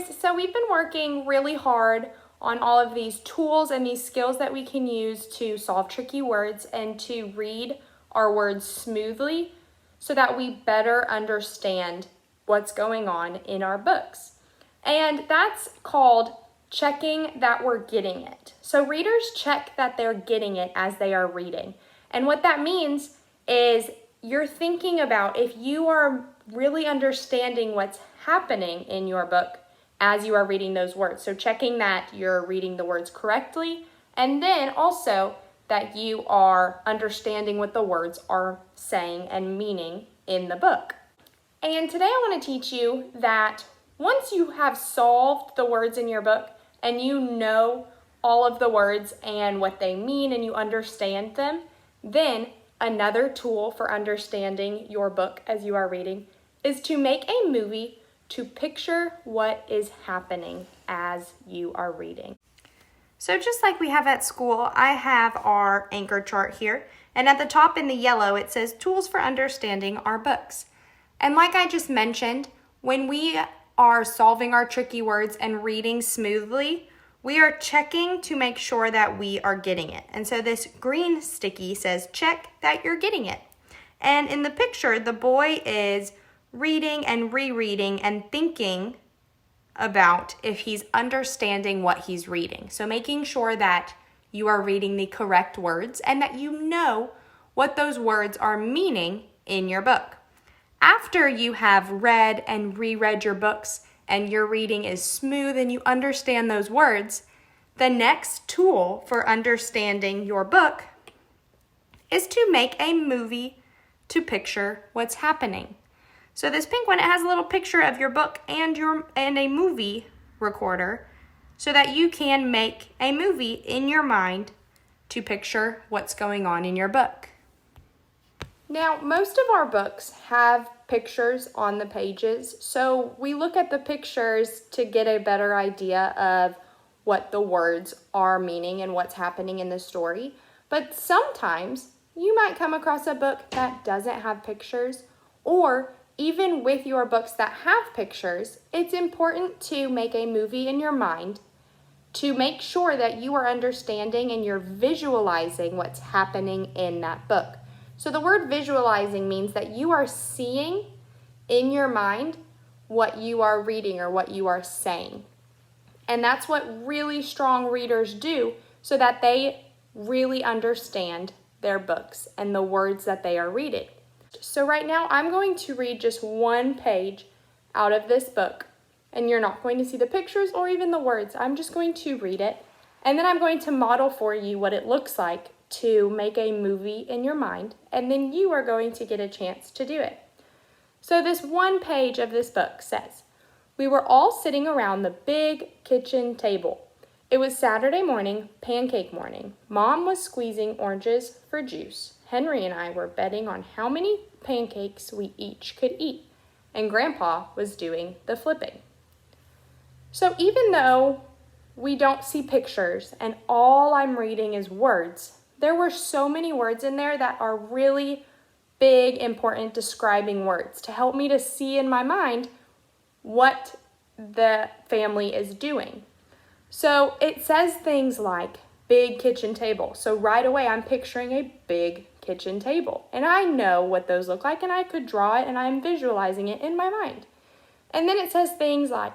So we've been working really hard on all of these tools and these skills that we can use to solve tricky words and to read our words smoothly so that we better understand what's going on in our books. And that's called checking that we're getting it. So readers check that they're getting it as they are reading. And what that means is you're thinking about if you are really understanding what's happening in your book as you are reading those words. So checking that you're reading the words correctly, and then also that you are understanding what the words are saying and meaning in the book. And today I want to teach you that once you have solved the words in your book and you know all of the words and what they mean and you understand them, then another tool for understanding your book as you are reading is to make a movie to picture what is happening as you are reading. So just like we have at school, I have our anchor chart here, and at the top in the yellow it says tools for understanding our books. And like I just mentioned, when we are solving our tricky words and reading smoothly, we are checking to make sure that we are getting it. And so this green sticky says check that you're getting it. And in the picture, the boy is reading and rereading and thinking about if he's understanding what he's reading. So making sure that you are reading the correct words and that you know what those words are meaning in your book. After you have read and reread your books and your reading is smooth and you understand those words, the next tool for understanding your book is to make a movie to picture what's happening. So this pink one, it has a little picture of your book and a movie recorder so that you can make a movie in your mind to picture what's going on in your book. Now, most of our books have pictures on the pages, so we look at the pictures to get a better idea of what the words are meaning and what's happening in the story. But sometimes you might come across a book that doesn't have pictures, or even with your books that have pictures, it's important to make a movie in your mind to make sure that you are understanding and you're visualizing what's happening in that book. So the word visualizing means that you are seeing in your mind what you are reading or what you are saying. And that's what really strong readers do so that they really understand their books and the words that they are reading. So right now I'm going to read just one page out of this book, and you're not going to see the pictures or even the words. I'm just going to read it, and then I'm going to model for you what it looks like to make a movie in your mind, and then you are going to get a chance to do it. So this one page of this book says, "We were all sitting around the big kitchen table. It was Saturday morning, pancake morning. Mom was squeezing oranges for juice. Henry and I were betting on how many pancakes we each could eat, and Grandpa was doing the flipping." So even though we don't see pictures and all I'm reading is words, there were so many words in there that are really big, important describing words to help me to see in my mind what the family is doing. So it says things like big kitchen table. So right away I'm picturing a big kitchen table. And I know what those look like and I could draw it and I'm visualizing it in my mind. And then it says things like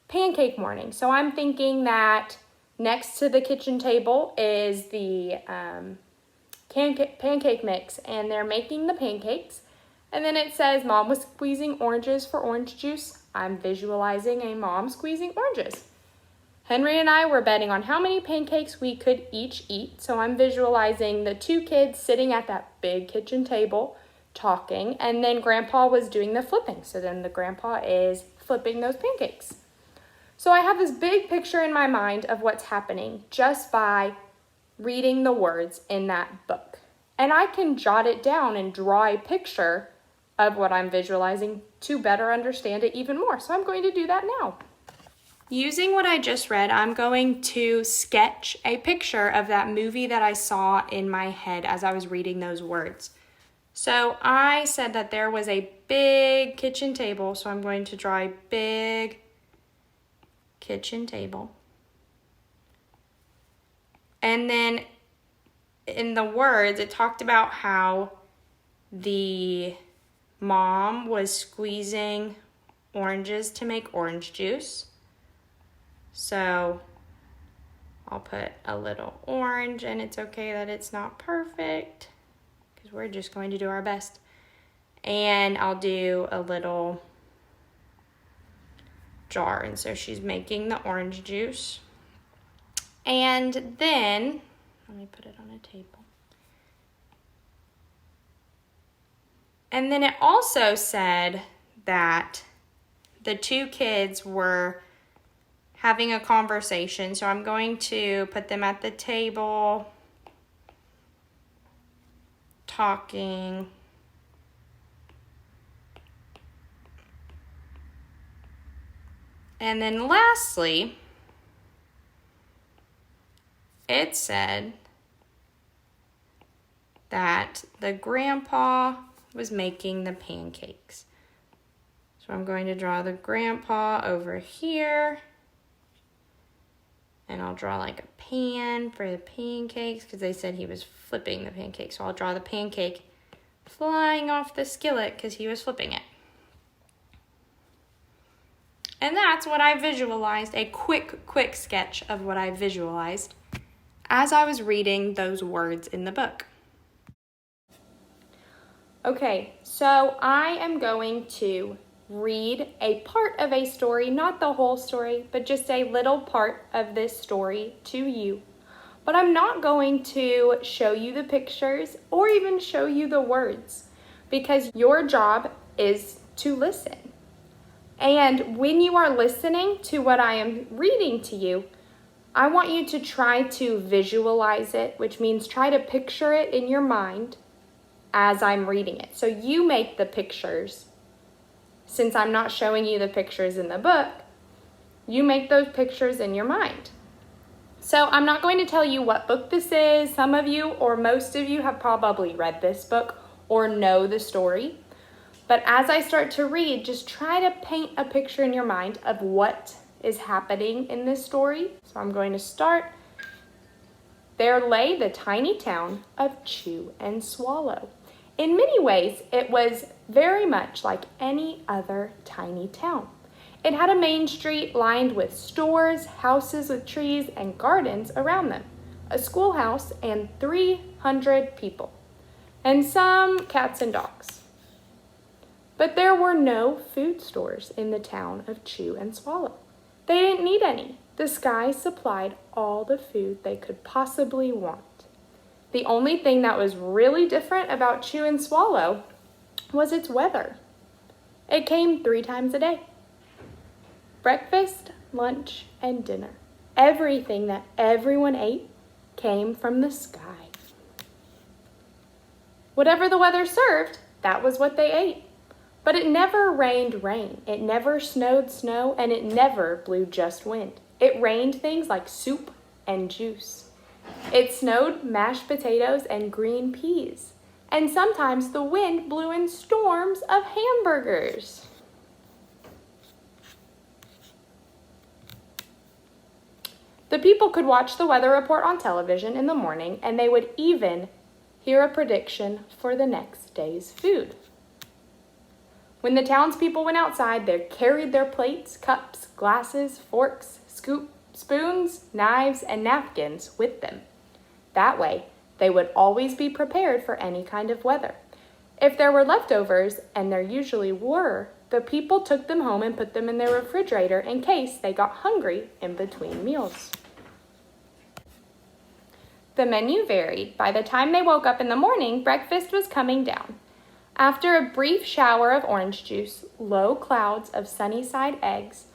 pancake morning. So I'm thinking that next to the kitchen table is the pancake mix and they're making the pancakes. And then it says Mom was squeezing oranges for orange juice. I'm visualizing a mom squeezing oranges. Henry and I were betting on how many pancakes we could each eat. So I'm visualizing the two kids sitting at that big kitchen table talking, and then Grandpa was doing the flipping. So then the grandpa is flipping those pancakes. So I have this big picture in my mind of what's happening just by reading the words in that book. And I can jot it down and draw a picture of what I'm visualizing to better understand it even more. So I'm going to do that now. Using what I just read, I'm going to sketch a picture of that movie that I saw in my head as I was reading those words. So I said that there was a big kitchen table, so I'm going to draw a big kitchen table. And then in the words, it talked about how the mom was squeezing oranges to make orange juice. So I'll put a little orange, and it's okay that it's not perfect because we're just going to do our best. And I'll do a little jar, and so she's making the orange juice. And then, let me put it on a table. And then it also said that the two kids were having a conversation. So I'm going to put them at the table, talking. And then lastly, it said that the grandpa was making the pancakes. So I'm going to draw the grandpa over here. And I'll draw like a pan for the pancakes because they said he was flipping the pancake. So I'll draw the pancake flying off the skillet because he was flipping it. And that's what I visualized, a quick sketch of what I visualized as I was reading those words in the book. Okay, so I am going to read a part of a story, not the whole story, but just a little part of this story to you. But I'm not going to show you the pictures or even show you the words because your job is to listen. And when you are listening to what I am reading to you, I want you to try to visualize it, which means try to picture it in your mind as I'm reading it. So you make the pictures. Since I'm not showing you the pictures in the book, you make those pictures in your mind. So I'm not going to tell you what book this is. Some of you or most of you have probably read this book or know the story. But as I start to read, just try to paint a picture in your mind of what is happening in this story. So I'm going to start. There lay the tiny town of Chew and Swallow. In many ways, it was very much like any other tiny town. It had a main street lined with stores, houses with trees, and gardens around them, a schoolhouse, and 300 people, and some cats and dogs. But there were no food stores in the town of Chew and Swallow. They didn't need any. The sky supplied all the food they could possibly want. The only thing that was really different about Chew and Swallow was its weather. It came 3 times a day. Breakfast, lunch, and dinner. Everything that everyone ate came from the sky. Whatever the weather served, that was what they ate. But it never rained rain, it never snowed snow, and it never blew just wind. It rained things like soup and juice. It snowed mashed potatoes and green peas. And sometimes the wind blew in storms of hamburgers. The people could watch the weather report on television in the morning, and they would even hear a prediction for the next day's food. When the townspeople went outside, they carried their plates, cups, glasses, forks, spoons, knives, and napkins with them. That way, they would always be prepared for any kind of weather. If there were leftovers, and there usually were, the people took them home and put them in their refrigerator in case they got hungry in between meals. The menu varied. By the time they woke up in the morning, breakfast was coming down. After a brief shower of orange juice, low clouds of sunny-side eggs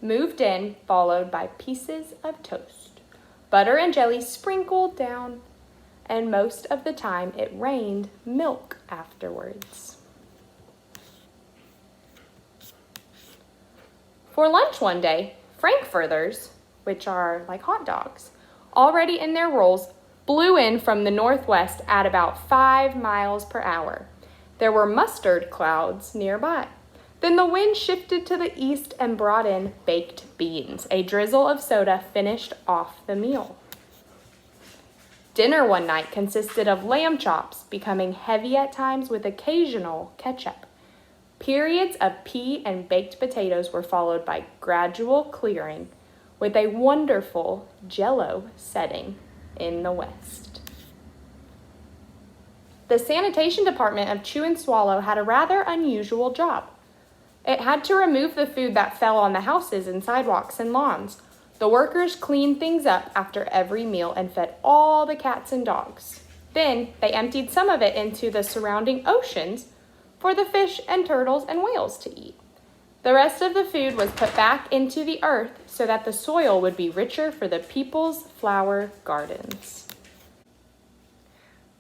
moved in, followed by pieces of toast. Butter and jelly sprinkled down, and most of the time it rained milk afterwards. For lunch one day, frankfurters, which are like hot dogs, already in their rolls, blew in from the northwest at about 5 miles per hour. There were mustard clouds nearby. Then the wind shifted to the east and brought in baked beans. A drizzle of soda finished off the meal. Dinner one night consisted of lamb chops, becoming heavy at times with occasional ketchup. Periods of pea and baked potatoes were followed by gradual clearing, with a wonderful Jell-O setting in the west. The sanitation department of Chew and Swallow had a rather unusual job. It had to remove the food that fell on the houses and sidewalks and lawns. The workers cleaned things up after every meal and fed all the cats and dogs. Then they emptied some of it into the surrounding oceans for the fish and turtles and whales to eat. The rest of the food was put back into the earth so that the soil would be richer for the people's flower gardens.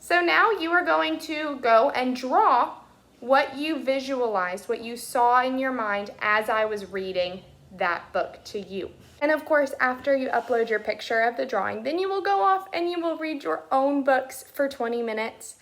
So now you are going to go and draw what you visualized, what you saw in your mind as I was reading that book to you. And of course, after you upload your picture of the drawing, then you will go off and you will read your own books for 20 minutes.